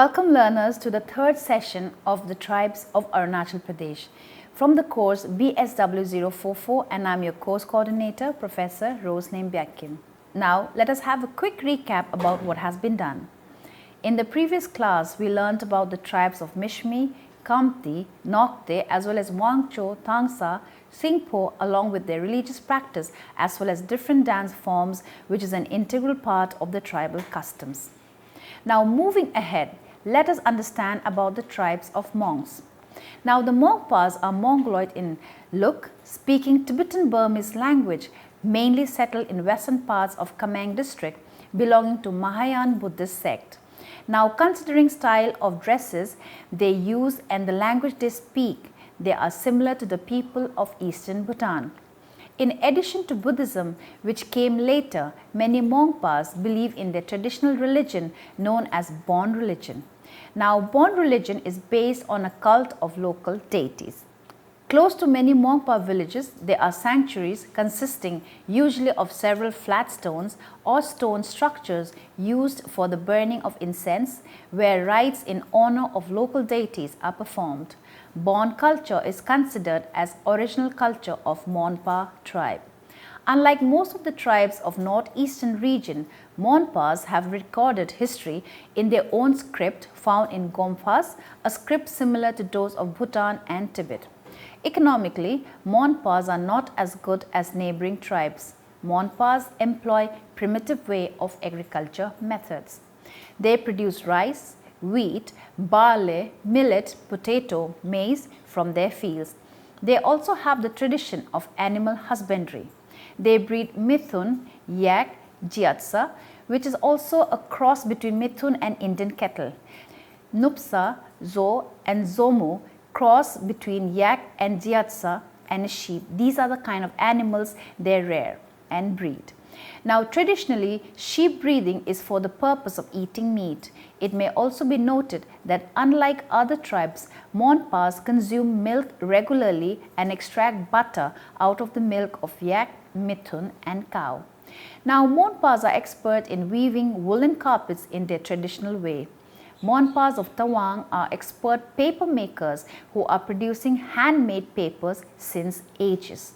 Welcome learners to the third session of the Tribes of Arunachal Pradesh from the course BSW044, and I'm your course coordinator, Professor Rosename Byakim. Now let us have a quick recap about what has been done. In the previous class, we learnt about the tribes of Mishmi, Kamti, Nokte as well as Wangcho, Tangsa, Singpo along with their religious practice as well as different dance forms, which is an integral part of the tribal customs. Now moving ahead, let us understand about the tribes of Mongs. Now the Mongpas are Mongoloid in look, speaking Tibetan-Burmese language, mainly settled in western parts of Kameng district, belonging to Mahayana Buddhist sect. Now considering style of dresses they use and the language they speak, they are similar to the people of eastern Bhutan. In addition to Buddhism, which came later, many Mongpas believe in their traditional religion known as Bon religion. Now, Bon religion is based on a cult of local deities. Close to many Mongpa villages, there are sanctuaries consisting usually of several flat stones or stone structures used for the burning of incense, where rites in honor of local deities are performed. Bon culture is considered as original culture of Monpa tribe. Unlike most of the tribes of northeastern region, Monpas have recorded history in their own script found in Gompas, a script similar to those of Bhutan and Tibet. Economically, Monpas are not as good as neighboring tribes. Monpas employ primitive way of agriculture methods. They produce rice, wheat, barley, millet, potato, maize from their fields. They also have the tradition of animal husbandry. They breed Mithun, Yak, Gyatsa, which is also a cross between Mithun and Indian cattle. Nupsa, Zo and Zomu, cross between Yak and Gyatsa and sheep. These are the kind of animals they rear and breed. Now traditionally, sheep breeding is for the purpose of eating meat. It may also be noted that unlike other tribes, Monpas consume milk regularly and extract butter out of the milk of yak, mithun and cow. Now Monpas are expert in weaving woolen carpets in their traditional way. Monpas of Tawang are expert paper makers who are producing handmade papers since ages.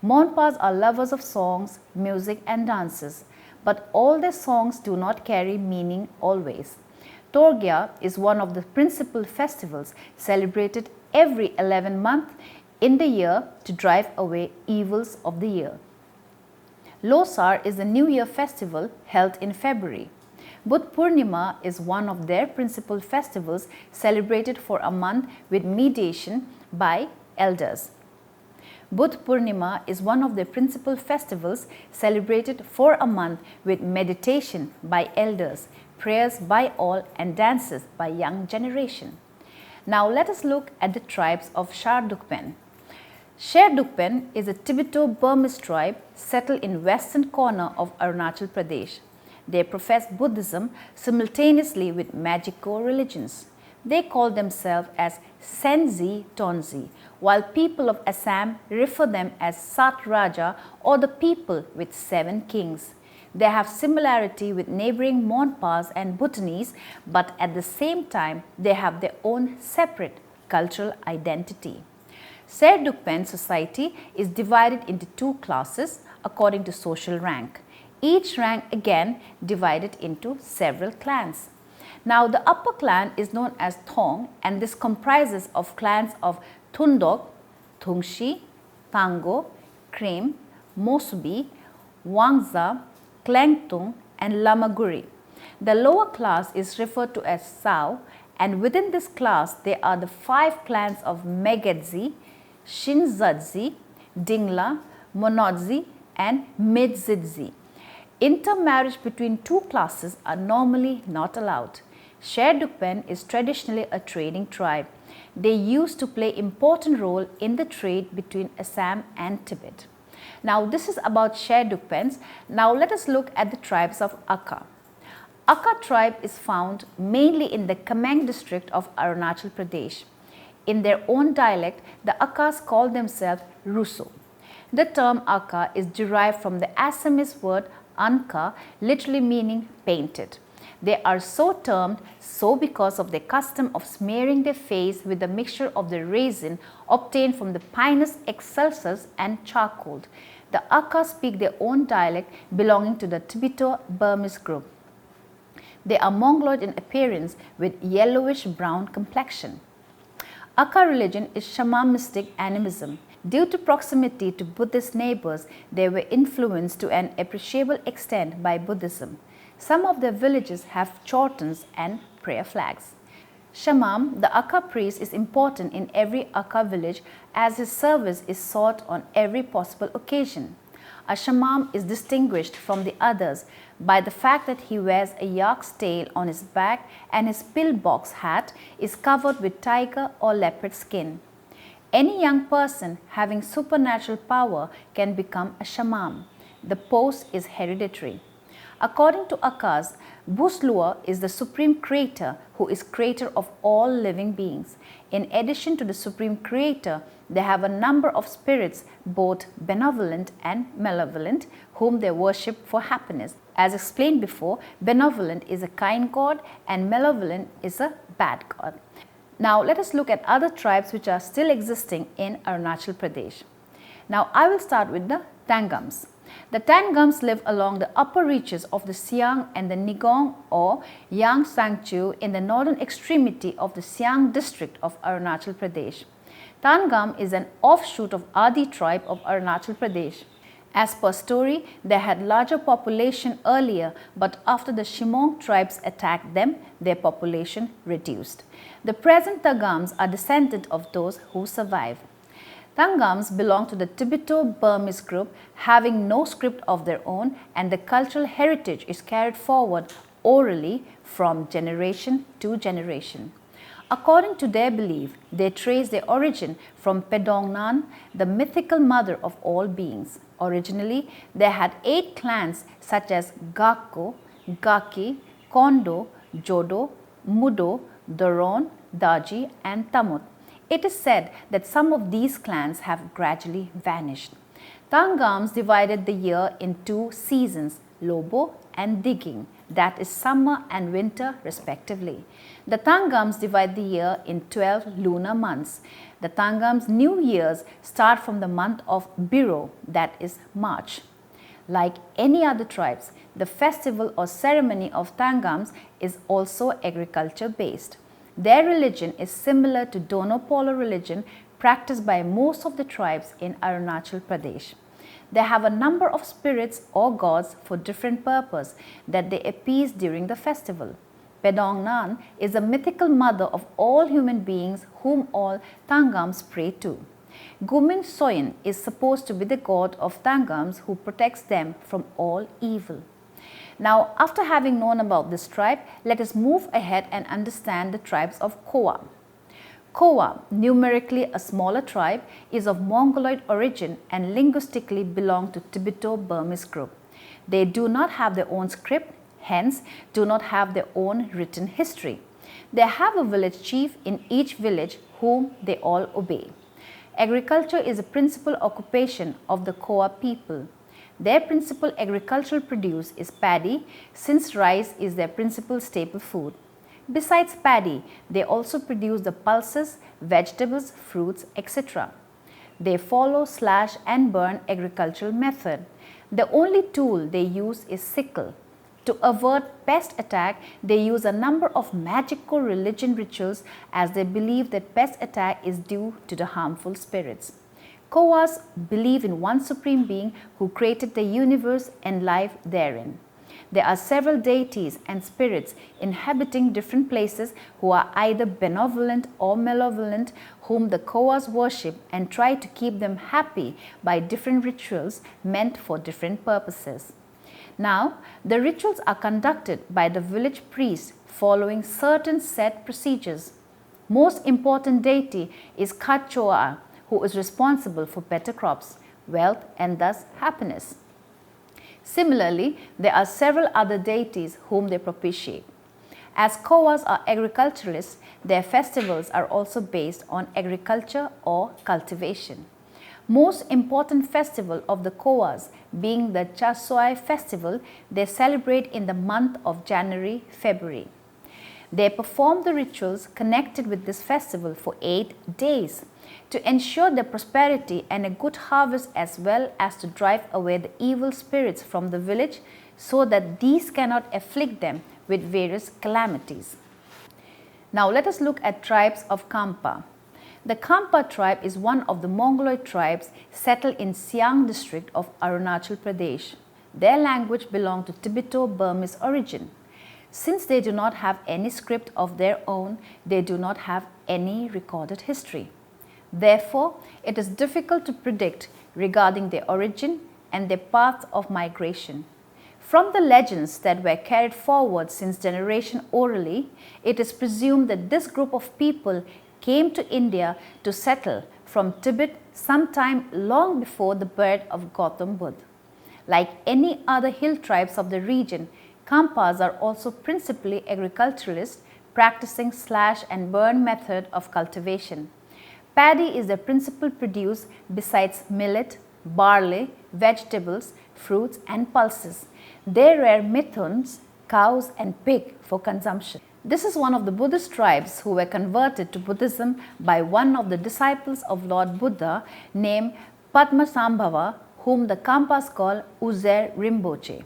Monpas are lovers of songs, music and dances, but all their songs do not carry meaning always. Torgya is one of the principal festivals celebrated every 11 months in the year to drive away evils of the year. Losar is the New Year festival held in February. Budh Purnima is one of their principal festivals celebrated for a month with meditation by elders. Budh Purnima is one of their principal festivals celebrated for a month with meditation by elders, prayers by all and dances by young generation. Now let us look at the tribes of SHERDUKPEN. SHERDUKPEN is a Tibeto-Burmese tribe settled in western corner of Arunachal Pradesh. They profess Buddhism simultaneously with magical religions. They call themselves as Senzi Tonzi, while people of Assam refer them as Sat Raja or the people with 7 kings. They have similarity with neighboring Monpas and Bhutanese, but at the same time they have their own separate cultural identity. SHERDUKPEN society is divided into 2 classes according to social rank. Each rank again divided into several clans. Now the upper clan is known as Thong, and this comprises of clans of Thundok, Thungshi, Tango, Krem, Mosubi, Wangza, Klengtung and Lamaguri. The lower class is referred to as Sao, and within this class there are the 5 clans of Megedzi, Shinzadzi, Dingla, Monodzi and Midzidzi. Intermarriage between 2 classes are normally not allowed. SHERDUKPEN is traditionally a trading tribe. They used to play important role in the trade between Assam and Tibet. Now this is about SHERDUKPENs. Now let us look at the tribes of Akha. Akha tribe is found mainly in the Kameng district of Arunachal Pradesh. In their own dialect, the Akhas call themselves Ruso. The term Akha is derived from the Assamese word Anka, literally meaning painted. They are so termed so because of their custom of smearing their face with a mixture of the resin obtained from the Pinus excelsus and charcoal. The Aka speak their own dialect belonging to the Tibeto-Burmese group. They are Mongoloid in appearance with yellowish-brown complexion. Aka religion is shamanistic animism. Due to proximity to Buddhist neighbors, they were influenced to an appreciable extent by Buddhism. Some of their villages have chortens and prayer flags. Shamam, the Aka priest, is important in every Aka village as his service is sought on every possible occasion. A shamam is distinguished from the others by the fact that he wears a yak's tail on his back and his pillbox hat is covered with tiger or leopard skin. Any young person having supernatural power can become a shamam. The post is hereditary. According to Akas, Buslua is the supreme creator who is creator of all living beings. In addition to the supreme creator, they have a number of spirits, both benevolent and malevolent, whom they worship for happiness. As explained before, benevolent is a kind god and malevolent is a bad god. Now let us look at other tribes which are still existing in Arunachal Pradesh. Now I will start with the Tangams. The Tangams live along the upper reaches of the Siang and the Nigong or Yang Sangchu in the northern extremity of the Siang district of Arunachal Pradesh. Tangam is an offshoot of Adi tribe of Arunachal Pradesh. As per story, they had larger population earlier, but after the Shimong tribes attacked them, their population reduced. The present Tangams are descendants of those who survive. Tangams belong to the Tibeto-Burmese group, having no script of their own, and the cultural heritage is carried forward orally from generation to generation. According to their belief, they trace their origin from Pedongnan, the mythical mother of all beings. Originally, they had 8 clans such as Gakko, Gaki, Kondo, Jodo, Mudo, Doron, Daji and Tamut. It is said that some of these clans have gradually vanished. Tangams divided the year in 2 seasons, Lobo and Digging, that is summer and winter respectively. The Tangams divide the year in 12 lunar months. The Tangams' New Years start from the month of Biro, that is March. Like any other tribes, the festival or ceremony of Tangams is also agriculture based. Their religion is similar to Dono-Polo religion practiced by most of the tribes in Arunachal Pradesh. They have a number of spirits or gods for different purposes that they appease during the festival. Pedongnan is a mythical mother of all human beings whom all Tangams pray to. Gumin Soyin is supposed to be the god of Tangams who protects them from all evil. Now, after having known about this tribe, let us move ahead and understand the tribes of Kowa. Kowa, numerically a smaller tribe, is of Mongoloid origin and linguistically belong to Tibeto-Burmese group. They do not have their own script, hence do not have their own written history. They have a village chief in each village whom they all obey. Agriculture is a principal occupation of the Kowa people. Their principal agricultural produce is paddy, since rice is their principal staple food. Besides paddy, they also produce the pulses, vegetables, fruits, etc. They follow slash and burn agricultural method. The only tool they use is sickle. To avert pest attack, they use a number of magical religion rituals as they believe that pest attack is due to the harmful spirits. Kowas believe in one supreme being who created the universe and life therein. There are several deities and spirits inhabiting different places who are either benevolent or malevolent, whom the Kowas worship and try to keep them happy by different rituals meant for different purposes. Now, the rituals are conducted by the village priest following certain set procedures. Most important deity is Kachoa, who is responsible for better crops, wealth and thus happiness. Similarly, there are several other deities whom they propitiate. As Kowas are agriculturalists, their festivals are also based on agriculture or cultivation. Most important festival of the Koas being the Chasoi festival, they celebrate in the month of January-February. They perform the rituals connected with this festival for 8 days to ensure their prosperity and a good harvest, as well as to drive away the evil spirits from the village so that these cannot afflict them with various calamities. Now let us look at tribes of KHAMPA. The KHAMPA tribe is one of the Mongoloid tribes settled in Siang district of Arunachal Pradesh. Their language belongs to Tibeto-Burmese origin. Since they do not have any script of their own, they do not have any recorded history. Therefore, it is difficult to predict regarding their origin and their path of migration. From the legends that were carried forward since generation orally, it is presumed that this group of people came to India to settle from Tibet sometime long before the birth of Gautam Buddha. Like any other hill tribes of the region, KHAMPAs are also principally agriculturalists practicing slash and burn method of cultivation. Paddy is the principal produce besides millet, barley, vegetables, fruits and pulses. They rear mithuns, cows and pig for consumption. This is one of the Buddhist tribes who were converted to Buddhism by one of the disciples of Lord Buddha named Padmasambhava, whom the KHAMPAs call Uzer Rinpoche.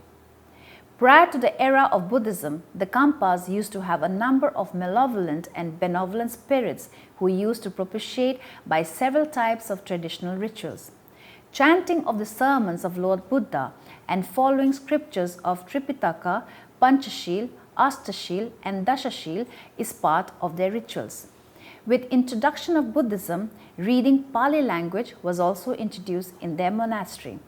Prior to the era of Buddhism, the KHAMPAs used to have a number of malevolent and benevolent spirits who used to propitiate by several types of traditional rituals. Chanting of the sermons of Lord Buddha and following scriptures of Tripitaka, Panchashil, Astashil and Dashashil is part of their rituals. With introduction of Buddhism, reading Pali language was also introduced in their monastery.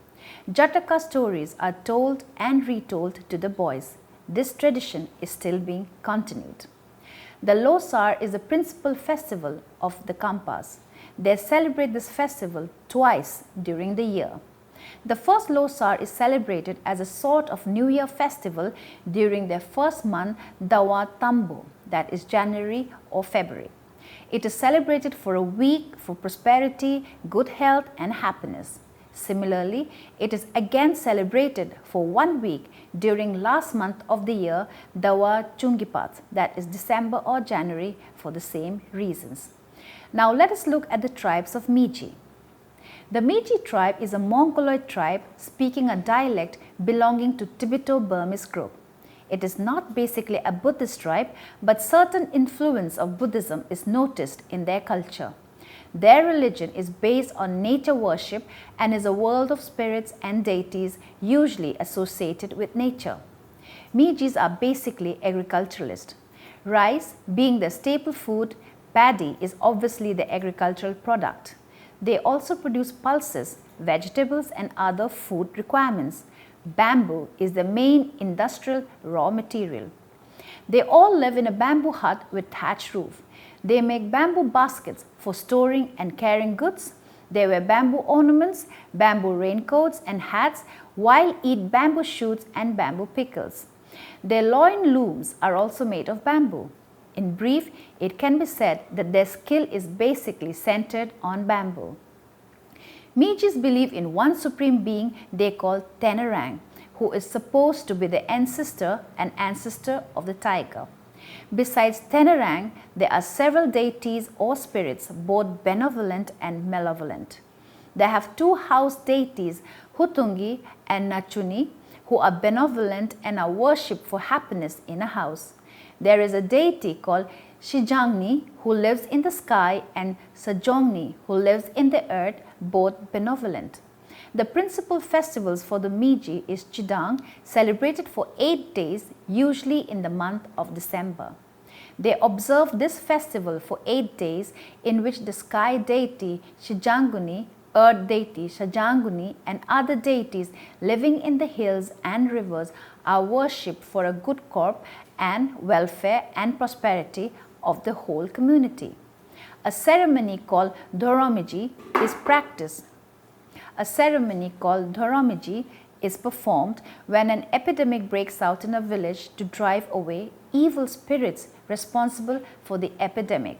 Jataka stories are told and retold to the boys. This tradition is still being continued. The Losar is the principal festival of the KHAMPAs. They celebrate this festival twice during the year. The first Losar is celebrated as a sort of New Year festival during their first month, Dawa Tambo, that is January or February. It is celebrated for a week for prosperity, good health and happiness. Similarly, it is again celebrated for 1 week during last month of the year, Dawa Chungipat, that is December or January, for the same reasons. Now let us look at the tribes of MIJI. The MIJI tribe is a Mongoloid tribe speaking a dialect belonging to Tibeto-Burmese group. It is not basically a Buddhist tribe, but certain influence of Buddhism is noticed in their culture. Their religion is based on nature worship and is a world of spirits and deities usually associated with nature. MIJIs are basically agriculturalists. Rice being the staple food, paddy is obviously the agricultural product. They also produce pulses, vegetables and other food requirements. Bamboo is the main industrial raw material. They all live in a bamboo hut with thatched roof. They make bamboo baskets for storing and carrying goods. They wear bamboo ornaments, bamboo raincoats and hats, while eat bamboo shoots and bamboo pickles. Their loin looms are also made of bamboo. In brief, it can be said that their skill is basically centered on bamboo. MIJIs believe in one supreme being they call Tenerang, who is supposed to be the ancestor of the tiger. Besides Tenerang, there are several deities or spirits, both benevolent and malevolent. They have two house deities, Hutungi and Nachuni, who are benevolent and are worshipped for happiness in a house. There is a deity called Shijangni who lives in the sky and Sajongni who lives in the earth, both benevolent. The principal festivals for the MIJI is Chidang, celebrated for 8 days, usually in the month of December. They observe this festival for 8 days, in which the sky deity Shijanguni, earth deity Shajanguni and other deities living in the hills and rivers are worshipped for a good crop and welfare and prosperity of the whole community. A ceremony called Dhoromiji is practiced. A ceremony called Dhoromiji is performed when an epidemic breaks out in a village to drive away evil spirits responsible for the epidemic.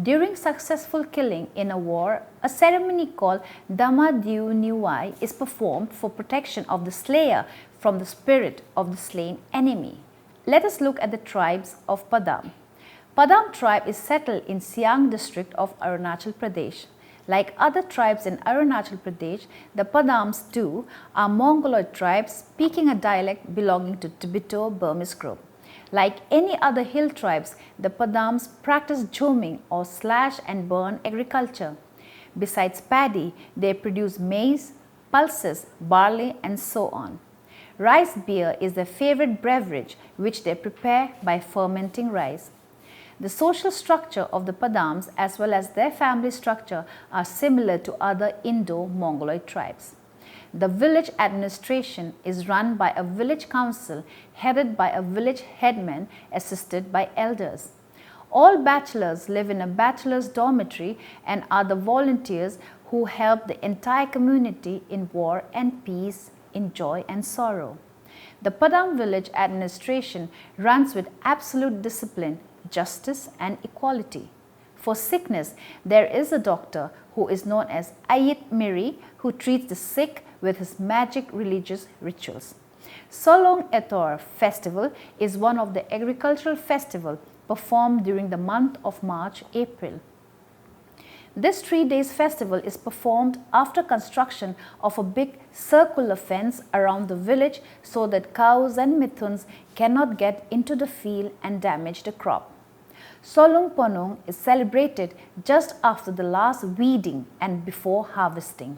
During successful killing in a war, a ceremony called Damadiu Niwai is performed for protection of the slayer from the spirit of the slain enemy. Let us look at the tribes of Padam. Padam tribe is settled in Siang district of Arunachal Pradesh. Like other tribes in Arunachal Pradesh, the Padams too are Mongoloid tribes speaking a dialect belonging to Tibeto-Burmese group. Like any other hill tribes, the Padams practice joming or slash and burn agriculture. Besides paddy, they produce maize, pulses, barley and so on. Rice beer is their favorite beverage which they prepare by fermenting rice. The social structure of the Padams as well as their family structure are similar to other Indo-Mongoloid tribes. The village administration is run by a village council headed by a village headman assisted by elders. All bachelors live in a bachelor's dormitory and are the volunteers who help the entire community in war and peace, in joy and sorrow. The Padam village administration runs with absolute discipline, justice and equality. For sickness, there is a doctor who is known as Ayit Miri who treats the sick with his magic religious rituals. Solong Etor festival is one of the agricultural festivals performed during the month of March-April. This 3 days festival is performed after construction of a big circular fence around the village so that cows and mithuns cannot get into the field and damage the crop. Solong Ponong is celebrated just after the last weeding and before harvesting.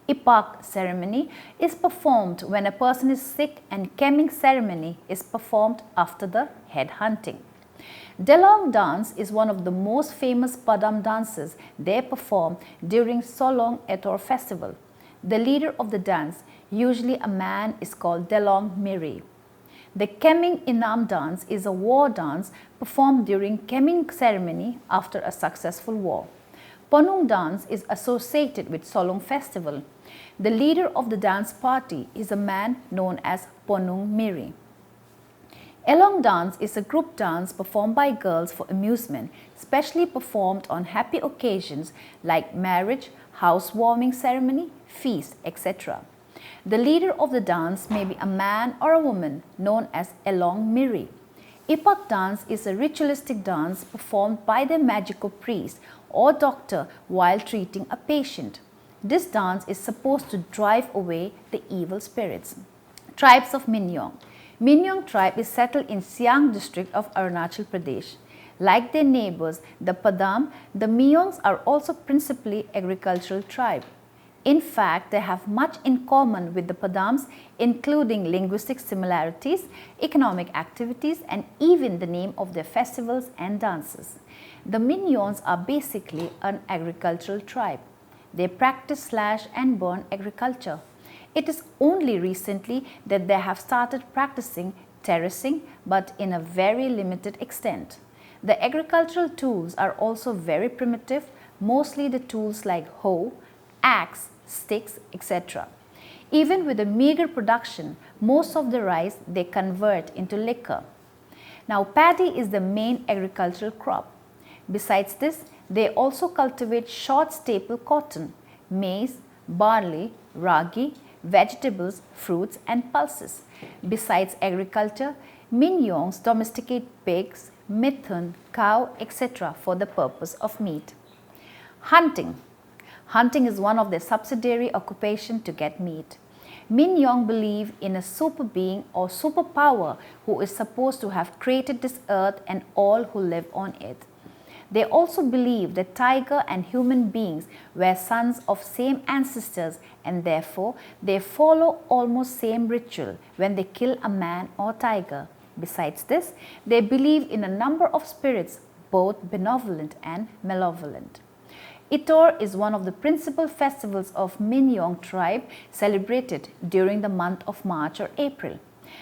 Ipak ceremony is performed when a person is sick and Keming ceremony is performed after the head hunting. Delong dance is one of the most famous Padam dances they perform during Solong Etor festival. The leader of the dance, usually a man, is called Delong Miri. The Keming Inam dance is a war dance performed during Keming ceremony after a successful war. Ponung dance is associated with Solong festival. The leader of the dance party is a man known as Ponung Miri. Elong dance is a group dance performed by girls for amusement, specially performed on happy occasions like marriage, housewarming ceremony, feast, etc. The leader of the dance may be a man or a woman known as Elong Miri. Ipak dance is a ritualistic dance performed by the magical priest or doctor while treating a patient. This dance is supposed to drive away the evil spirits. Tribes of Minyong. Minyong tribe is settled in Siang district of Arunachal Pradesh. Like their neighbors, the Padam, the Minyongs are also principally agricultural tribe. In fact, they have much in common with the Padams, including linguistic similarities, economic activities, and even the name of their festivals and dances. The Minyongs are basically an agricultural tribe. They practice slash and burn agriculture. It is only recently that they have started practicing terracing, but in a very limited extent. The agricultural tools are also very primitive, mostly the tools like hoe, axe, sticks, etc. Even with a meager production, most of the rice they convert into liquor. Now, paddy is the main agricultural crop. Besides this, they also cultivate short staple cotton, maize, barley, ragi, vegetables, fruits and pulses. Besides agriculture, Minyongs domesticate pigs, mithun, cow, etc. for the purpose of meat. Hunting. Hunting is one of their subsidiary occupations to get meat. Minyong believe in a super being or superpower who is supposed to have created this earth and all who live on it. They also believe that tiger and human beings were sons of same ancestors and therefore they follow almost same ritual when they kill a man or tiger. Besides this, they believe in a number of spirits, both benevolent and malevolent. Itor is one of the principal festivals of Minyong tribe celebrated during the month of March or April.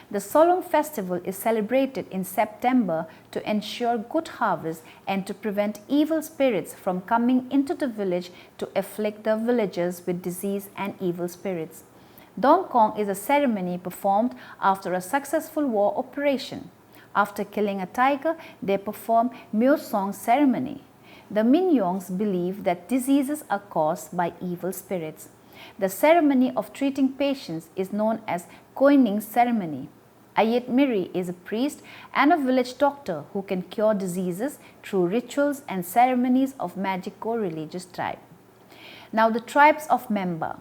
The Solong festival is celebrated in September to ensure good harvest and to prevent evil spirits from coming into the village to afflict the villagers with disease and evil spirits. Dongkong is a ceremony performed after a successful war operation. After killing a tiger, they perform Myo Song ceremony. The Minyongs believe that diseases are caused by evil spirits. The ceremony of treating patients is known as coining ceremony. Ayet Miri is a priest and a village doctor who can cure diseases through rituals and ceremonies of magico religious tribe. Now the tribes of MEMBA.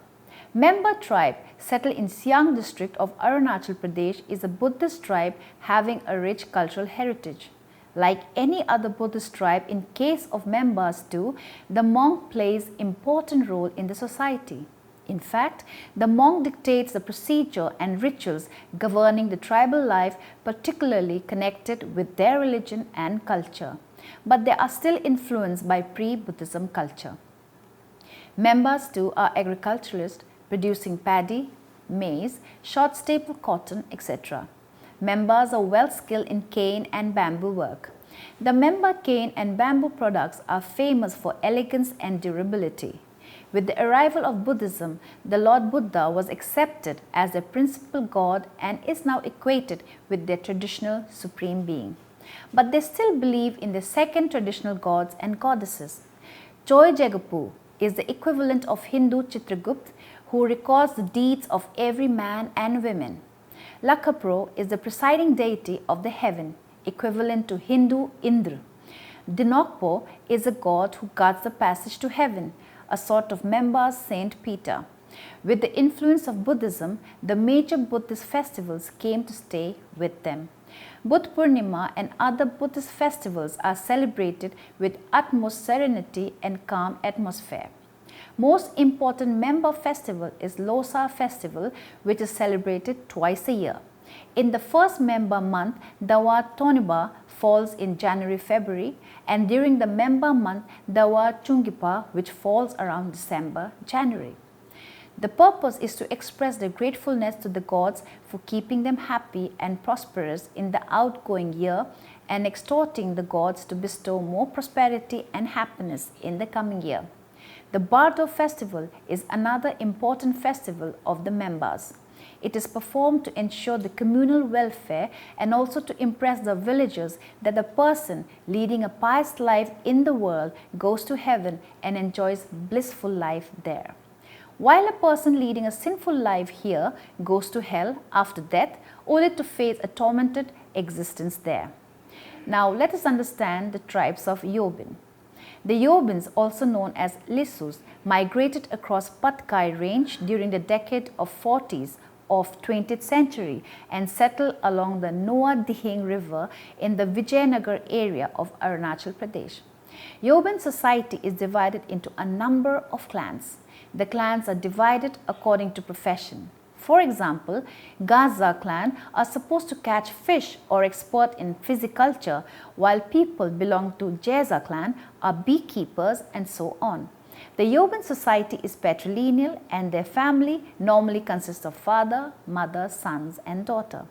MEMBA tribe, settled in Siang district of Arunachal Pradesh, is a Buddhist tribe having a rich cultural heritage. Like any other Buddhist tribe, in case of members too, the monk plays important role in the society. In fact, the monk dictates the procedure and rituals governing the tribal life, particularly connected with their religion and culture. But they are still influenced by pre-Buddhism culture. Members too are agriculturalists, producing paddy, maize, short staple cotton, etc. Members are well skilled in cane and bamboo work. The Memba cane and bamboo products are famous for elegance and durability. With the arrival of Buddhism, the Lord Buddha was accepted as their principal god and is now equated with their traditional supreme being. But they still believe in the second traditional gods and goddesses. Choi Jagapu is the equivalent of Hindu Chitragupt, who records the deeds of every man and women. Lakapro is the presiding deity of the heaven, equivalent to Hindu Indra. Dinokpo is a god who guards the passage to heaven, a sort of Memba's Saint Peter. With the influence of Buddhism, the major Buddhist festivals came to stay with them. Buddha Purnima and other Buddhist festivals are celebrated with utmost serenity and calm atmosphere. Most important Memba festival is Losar festival, which is celebrated twice a year. In the first Memba month, Dawa Toniba falls in January-February, and during the Memba month, Dawa Chungipa, which falls around December-January. The purpose is to express their gratefulness to the gods for keeping them happy and prosperous in the outgoing year and exhorting the gods to bestow more prosperity and happiness in the coming year. The Bardo festival is another important festival of the Membas. It is performed to ensure the communal welfare and also to impress the villagers that the person leading a pious life in the world goes to heaven and enjoys blissful life there, while a person leading a sinful life here goes to hell after death, only to face a tormented existence there. Now let us understand the tribes of Yobin. The Yobins, also known as Lissus, migrated across Patkai range during the decade of 40s of 20th century and settled along the Noa Dihing River in the Vijayanagar area of Arunachal Pradesh. Yobin society is divided into a number of clans. The clans are divided according to profession. For example, Gaza clan are supposed to catch fish or expert in physiculture, while people belong to Jeza clan are beekeepers and so on. The Yobin society is patrilineal and their family normally consists of father, mother, sons and daughter.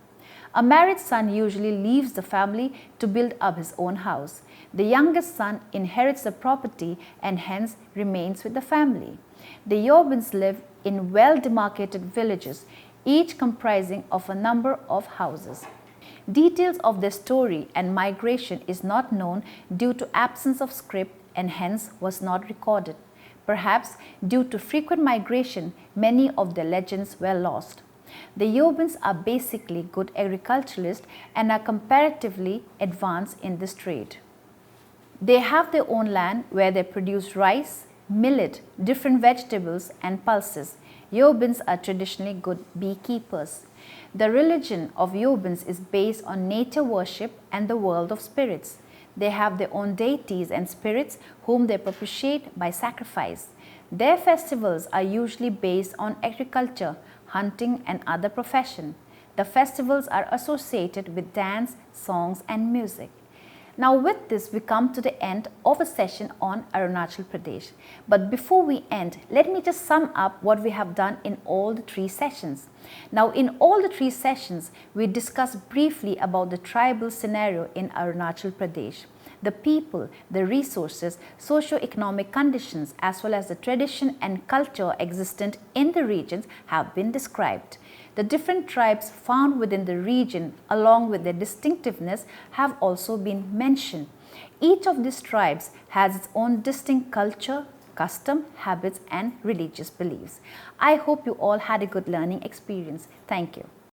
A married son usually leaves the family to build up his own house. The youngest son inherits the property and hence remains with the family. The Yobins live in well-demarcated villages, each comprising of a number of houses. Details of their story and migration is not known due to absence of script and hence was not recorded. Perhaps due to frequent migration, many of their legends were lost. The Yobins are basically good agriculturalists and are comparatively advanced in this trade. They have their own land where they produce rice, millet, different vegetables and pulses. Yobins are traditionally good beekeepers. The religion of Yobins is based on nature worship and the world of spirits. They have their own deities and spirits whom they propitiate by sacrifice. Their festivals are usually based on agriculture, hunting and other profession. The festivals are associated with dance, songs and music. Now with this we come to the end of a session on Arunachal Pradesh. But before we end, let me just sum up what we have done in all the 3 sessions. Now in all the 3 sessions, we discussed briefly about the tribal scenario in Arunachal Pradesh. The people, the resources, socio-economic conditions as well as the tradition and culture existent in the regions have been described. The different tribes found within the region along with their distinctiveness have also been mentioned. Each of these tribes has its own distinct culture, custom, habits and religious beliefs. I hope you all had a good learning experience. Thank you.